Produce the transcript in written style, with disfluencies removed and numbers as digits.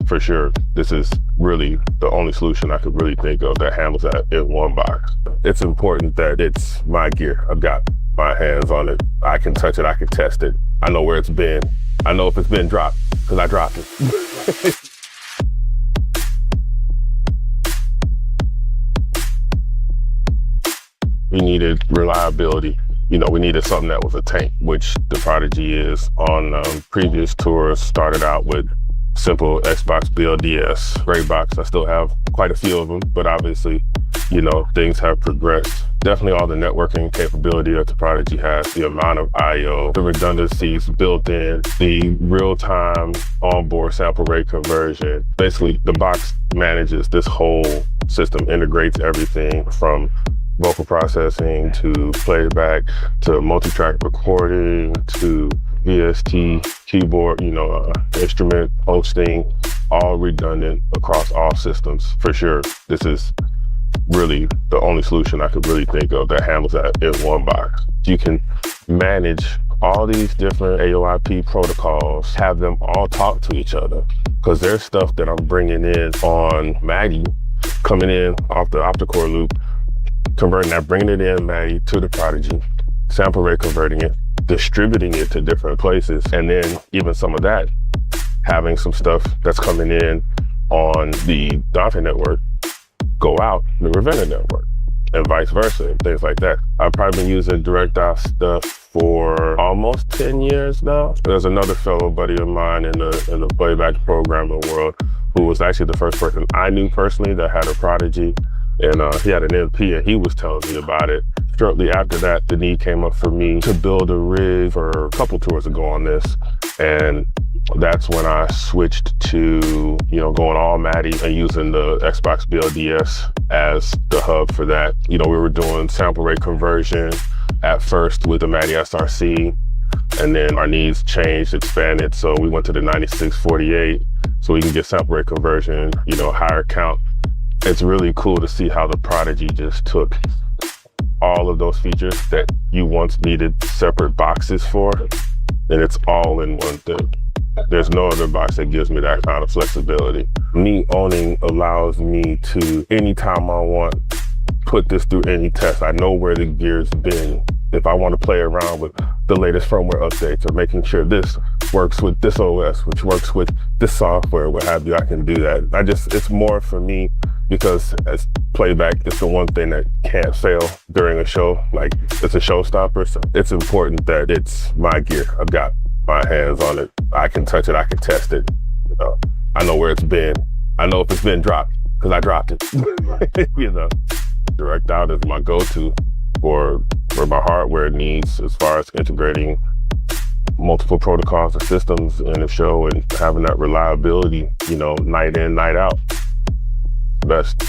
for sure, this is really the only solution I could really think of that handles that in one box. It's important that it's my gear. I've got my hands on it. I can touch it, I can test it. I know where it's been. I know if it's been dropped, because I dropped it. We needed reliability. You know, we needed something that was a tank, which the Prodigy is. On previous tours, started out with simple Xbox BLDS, great box. I still have quite a few of them, but obviously, you know, things have progressed. Definitely all the networking capability that the Prodigy has, the amount of I/O, the redundancies built in, the real-time onboard sample rate conversion. Basically, the box manages this whole system, integrates everything from vocal processing to playback to multi-track recording to VST, keyboard, you know, instrument hosting, all redundant across all systems. For sure, this is really the only solution I could really think of that handles that in one box. You can manage all these different AOIP protocols, have them all talk to each other, because there's stuff that I'm bringing in on MADI, coming in off the opticore loop, converting that, bringing it in MADI to the Prodigy, sample rate converting it, distributing it to different places, and then even some of that, having some stuff that's coming in on the Dante network go out the Ravenna network, and vice versa, and things like that. I've probably been using DirectOut stuff for almost 10 years now. There's another fellow buddy of mine in the Playback programming world who was actually the first person I knew personally that had a Prodigy, and he had an MP, and he was telling me about it. Shortly after that, the need came up for me to build a rig for a couple tours ago on this, and that's when I switched to, you know, going all MADI and using the Xbox BLDS as the hub for that. You know, we were doing sample rate conversion at first with the MADI SRC, and then our needs changed, expanded, so we went to the 9648, so we can get sample rate conversion, you know, higher count. It's really cool to see how the Prodigy just took all of those features that you once needed separate boxes for, and it's all in one thing. There's no other box that gives me that kind of flexibility. Me owning allows me to, anytime I want, put this through any test. I know where the gear's been. If I want to play around with the latest firmware updates or making sure this works with this OS, which works with this software, what have you, I can do that. It's more for me because as playback, it's the one thing that can't fail during a show. Like, it's a showstopper. So it's important that it's my gear. I've got my hands on it. I can touch it, I can test it. You know, I know where it's been. I know if it's been dropped, because I dropped it. You know, DirectOut is my go-to for my hardware needs as far as integrating multiple protocols and systems in a show and having that reliability, you know, night in, night out. Best.